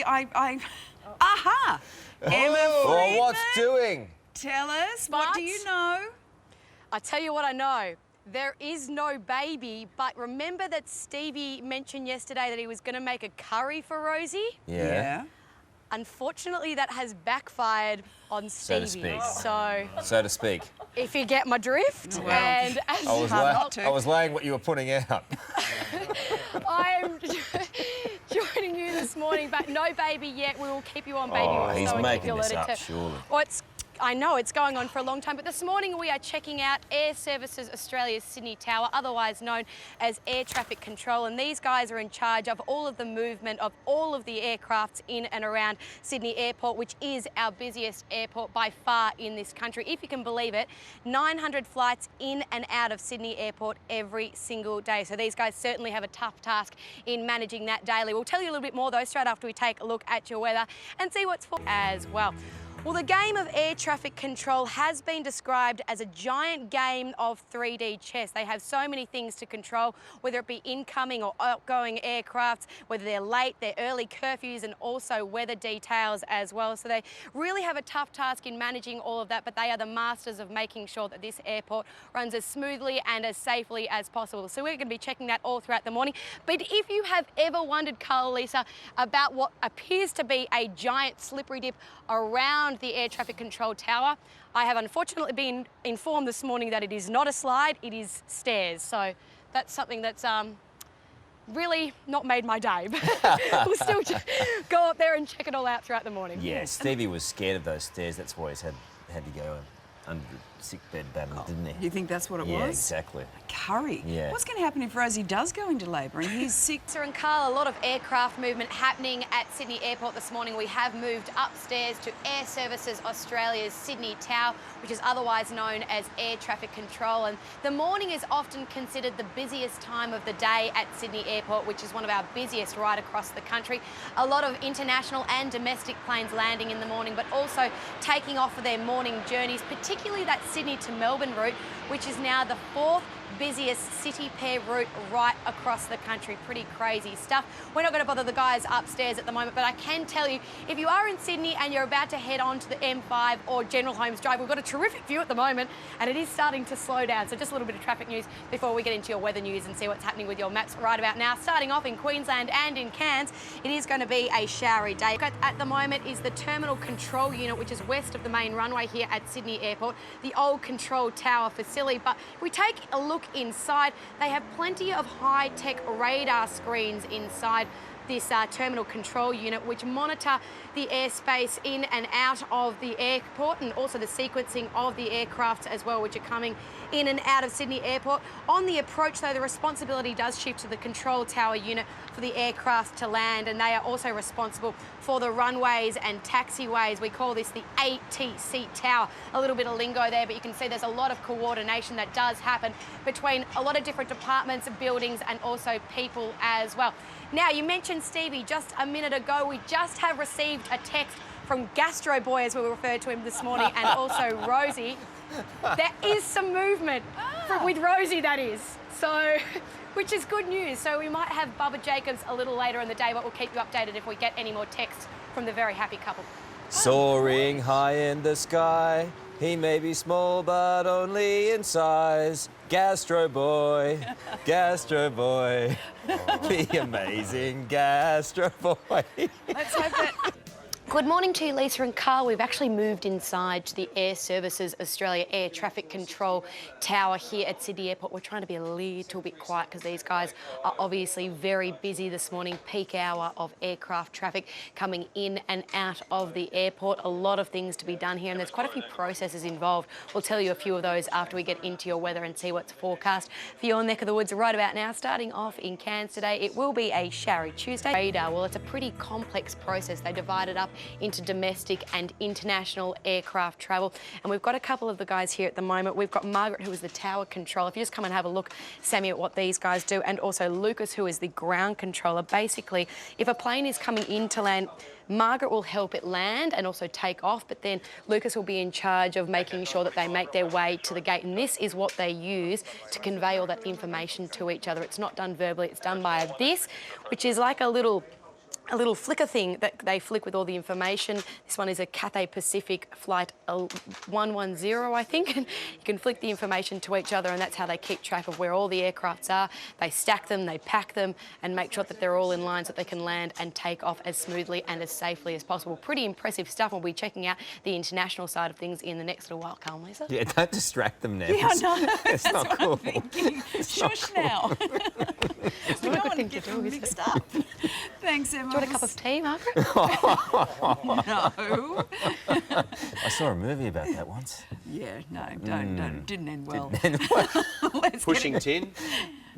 Aha! Emma Oh, Freedman, what's doing? tell us, what do you know? I tell you what I know. There is no baby, but remember that Stevie mentioned yesterday that he was going to make a curry for Rosie? Yeah. Unfortunately, that has backfired on So Stevie. to speak. So, to speak. if you get my drift, Well, and as I was laying what you were putting out. I'm joining you this morning, but no baby yet. We will keep you on baby. Oh, watch, he's so we keep making you this alerted up, surely. Well, I know it's going on for a long time, but this morning we are checking out Air Services Australia's Sydney Tower, otherwise known as Air Traffic Control, and these guys are in charge of all of the movement of all of the aircrafts in and around Sydney Airport, which is our busiest airport by far in this country. If you can believe it, 900 flights in and out of Sydney Airport every single day. So these guys certainly have a tough task in managing that daily. We'll tell you a little bit more though straight after we take a look at your weather and see what's for as well. Well, the game of air traffic control has been described as a giant game of 3D chess. They have so many things to control, whether it be incoming or outgoing aircrafts, whether they're late, their early curfews, and also weather details as well. So they really have a tough task in managing all of that, but they are the masters of making sure that this airport runs as smoothly and as safely as possible. So we're going to be checking that all throughout the morning. But if you have ever wondered, Carl, Lisa, about what appears to be a giant slippery dip around the air traffic control tower, I have unfortunately been informed this morning that it is not a slide, it is stairs. So that's something that's really not made my day. But we'll still go up there and check it all out throughout the morning. Yeah, Stevie was scared of those stairs. That's why he's had to go under the sick bed battle, didn't he? You think that's what it was? Yeah, exactly. Curry. Yeah. What's going to happen if Rosie does go into labour and he's sick? Sir and Carl, a lot of aircraft movement happening at Sydney Airport this morning. We have moved upstairs to Air Services Australia's Sydney Tower, which is otherwise known as Air Traffic Control. And the morning is often considered the busiest time of the day at Sydney Airport, which is one of our busiest right across the country. A lot of international and domestic planes landing in the morning, but also taking off for their morning journeys, particularly that Sydney to Melbourne route, which is now the 4th busiest city pair route right across the country. Pretty crazy stuff. We're not going to bother the guys upstairs at the moment, but I can tell you, if you are in Sydney and you're about to head on to the M5 or General Holmes Drive, we've got a terrific view at the moment and it is starting to slow down. So just a little bit of traffic news before we get into your weather news and see what's happening with your maps right about now. Starting off in Queensland and in Cairns, it is going to be a showery day. At the moment is the Terminal Control Unit, which is west of the main runway here at Sydney Airport, the old control tower facility. But if we take a look inside, they have plenty of high-tech radar screens inside this terminal control unit, which monitor the airspace in and out of the airport and also the sequencing of the aircraft as well, which are coming in and out of Sydney Airport. On the approach, though, the responsibility does shift to the control tower unit for the aircraft to land, and they are also responsible for the runways and taxiways. We call this the ATC tower. A little bit of lingo there, but you can see there's a lot of coordination that does happen between a lot of different departments, buildings, and also people as well. Now, you mentioned Stevie just a minute ago. We just have received a text from Gastro Boy, as we referred to him this morning, and also Rosie. There is some movement with Rosie, that is. So, which is good news. So we might have Bubba Jacobs a little later in the day, but we'll keep you updated if we get any more texts from the very happy couple. Soaring high in the sky, he may be small but only in size. Gastro Boy, Gastro Boy, the amazing Gastro Boy. Let's hope that... Good morning to you, Lisa and Carl. We've actually moved inside to the Air Services Australia Air Traffic Control Tower here at Sydney Airport. We're trying to be a little bit quiet because these guys are obviously very busy this morning. Peak hour of aircraft traffic coming in and out of the airport. A lot of things to be done here, and there's quite a few processes involved. We'll tell you a few of those after we get into your weather and see what's forecast for your neck of the woods right about now. Starting off in Cairns today, it will be a showery Tuesday. Radar, well, it's a pretty complex process. They divide it up into domestic and international aircraft travel. And we've got a couple of the guys here at the moment. We've got Margaret, who is the tower controller. If you just come and have a look, Sammy, at what these guys do, and also Lucas, who is the ground controller. Basically, if a plane is coming in to land, Margaret will help it land and also take off, but then Lucas will be in charge of making sure that they make their way to the gate. And this is what they use to convey all that information to each other. It's not done verbally, it's done by this, which is like a little a little flicker thing that they flick with all the information. This one is a Cathay Pacific flight 110, I think. And you can flick the information to each other, and that's how they keep track of where all the aircrafts are. They stack them, they pack them, and make sure that they're all in line so that they can land and take off as smoothly and as safely as possible. Pretty impressive stuff. We'll be checking out the international side of things in the next little while, can't we, Lisa? Yeah, don't distract them now. Yeah, no, It's not what cool. I'm thinking. Shush now. We don't want to get them mixed up. Thanks, Emma. Do you want a cup of tea, Margaret? No. I saw a movie about that once. Yeah, no, don't. Didn't end well. Let's Pushing get it. tin,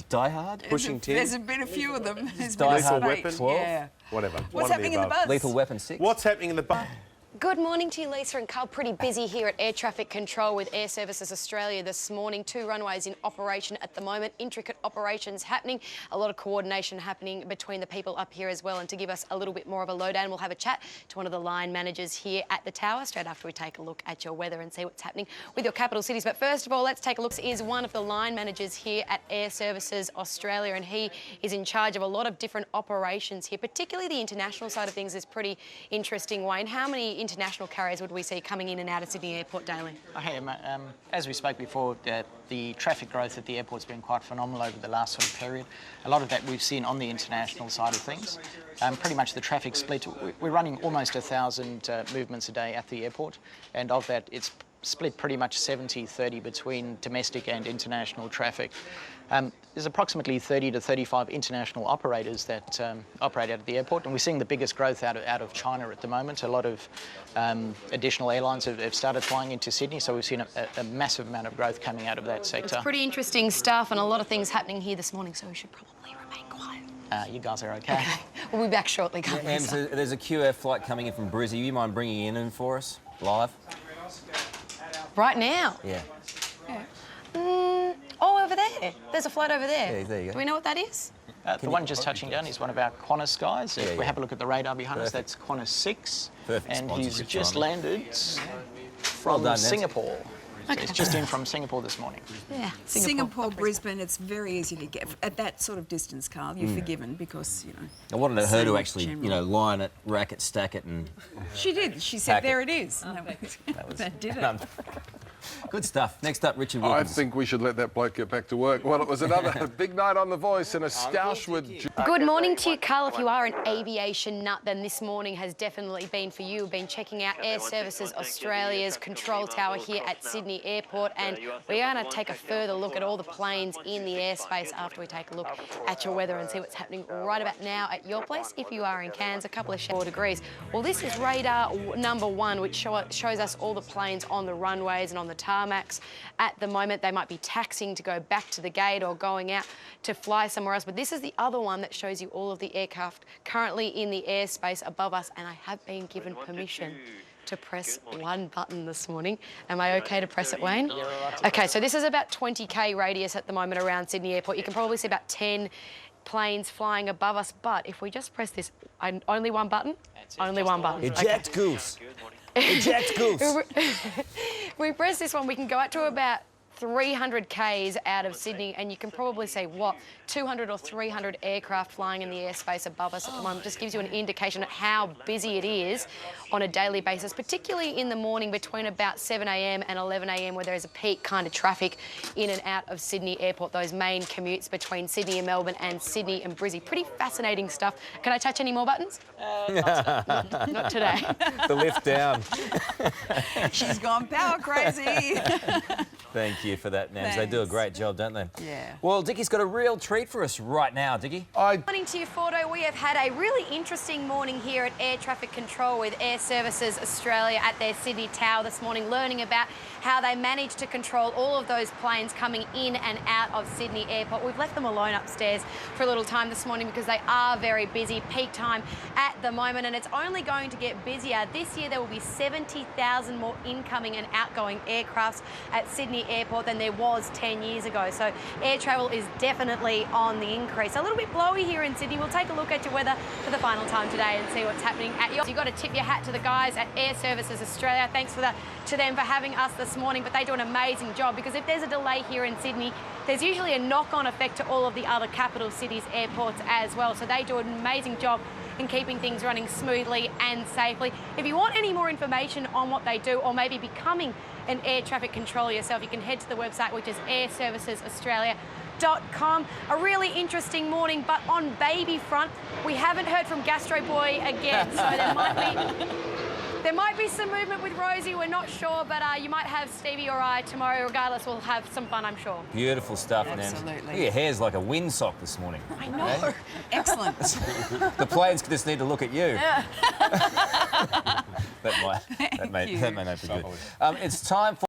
Die Hard? pushing tin, There's been a few of them. There's Die been a Hard spate. 12? Yeah. whatever. What's one of happening in the above. buzz? Lethal Weapon 6? What's happening in the buzz? Good morning to you, Lisa and Carl. Pretty busy here at Air Traffic Control with Air Services Australia this morning. 2 runways in operation at the moment. Intricate operations happening. A lot of coordination happening between the people up here as well. And to give us a little bit more of a lowdown, we'll have a chat to one of the line managers here at the tower straight after we take a look at your weather and see what's happening with your capital cities. But first of all, let's take a look. This is one of the line managers here at Air Services Australia, and he is in charge of a lot of different operations here, particularly the international side of things is pretty interesting. Wayne, how many international carriers would we see coming in and out of Sydney Airport daily? Hey, Emma, as we spoke before, the traffic growth at the airport's been quite phenomenal over the last sort of period. A lot of that we've seen on the international side of things. Pretty much the traffic split, we're running almost 1,000 movements a day at the airport, and of that it's split pretty much 70-30 between domestic and international traffic. There's approximately 30 to 35 international operators that operate out of the airport, and we're seeing the biggest growth out of China at the moment. A lot of additional airlines have started flying into Sydney, so we've seen a massive amount of growth coming out of that sector. It's pretty interesting stuff and a lot of things happening here this morning, so we should probably remain quiet. You guys are okay. We'll be back shortly, can't we? Em, so there's a QF flight coming in from Brizzy. You mind bringing it in for us, live? Right now? Yeah. Oh, over there. There's a flight over there. Yeah, there you go. Do we know what that is? The one just touching down is one of our Qantas guys. If we yeah. have a look at the radar behind us, Perfect. that's Qantas 6. Perfect And he's sponsorship just timing. landed from done, Ned. Singapore. So he's just in from Singapore this morning. Yeah, Singapore, Brisbane, it's very easy to get. At that sort of distance, Carl, you're forgiven because, you know. I wanted her to Same actually, general. you know, line it, rack it, stack it, and She did. She said, Pack it. there it is. That did it. good stuff. Next up, Richard I Wilkins. think we should let that bloke get back to work. Well, it was another big night on The Voice and a stoush with... Good morning to you, Carl. If you are an aviation nut, then this morning has definitely been for you. We've been checking out Air Services Australia's control tower here at Sydney Airport, and we're going to take a further look at all the planes in the airspace after we take a look at your weather and see what's happening right about now at your place. If you are in Cairns, a couple of 4 degrees. Well, this is radar number 1, which shows us all the planes on the runways and on the tarmacs. At the moment, they might be taxiing to go back to the gate or going out to fly somewhere else. But this is the other one that shows you all of the aircraft currently in the airspace above us. And I have been given permission to press one button this morning. Am I okay to press it, Wayne? Okay, so this is about 20k radius at the moment around Sydney Airport. You can probably see about 10 planes flying above us. But if we just press this, only one button? Only one button. Eject goose. Eject goose. We press this one, we can go out to about 300 k's out of Sydney, and you can probably see, 200 or 300 aircraft flying in the airspace above us at the moment. Just gives you an indication of how busy it is on a daily basis, particularly in the morning between about 7 a.m. and 11 a.m. where there is a peak kind of traffic in and out of Sydney Airport, those main commutes between Sydney and Melbourne and Sydney and Brizzy. Pretty fascinating stuff. Can I touch any more buttons? Not today. The lift down. She's gone power crazy. Thank you for that, Nams. They do a Thanks. great job, don't they? Yeah. Well, Dickie's got a real treat for us right now, Dickie. Morning to you, Fordo. We have had a really interesting morning here at Air Traffic Control with Air Services Australia at their Sydney Tower this morning, learning about how they managed to control all of those planes coming in and out of Sydney Airport. We've left them alone upstairs for a little time this morning because they are very busy, peak time at the moment, and it's only going to get busier. This year there will be 70,000 more incoming and outgoing aircrafts at Sydney Airport than there was 10 years ago. So air travel is definitely on the increase. A little bit blowy here in Sydney. We'll take a look at your weather for the final time today and see what's happening at your... You've got to tip your hat to the guys at Air Services Australia. Thanks to them for having us this morning, but they do an amazing job because if there's a delay here in Sydney, there's usually a knock-on effect to all of the other capital cities' airports as well. So they do an amazing job in keeping things running smoothly and safely. If you want any more information on what they do, or maybe becoming an air traffic controller yourself, you can head to the website, which is airservicesaustralia.com. A really interesting morning, but on baby front, we haven't heard from Gastro Boy again, so there might be some movement with Rosie, we're not sure, but you might have Stevie or I tomorrow. Regardless, we'll have some fun, I'm sure. Beautiful stuff, Nams. Absolutely. Your hair's like a windsock this morning. I know. Eh? Excellent. The planes just need to look at you. Yeah. that may not be good. It's time for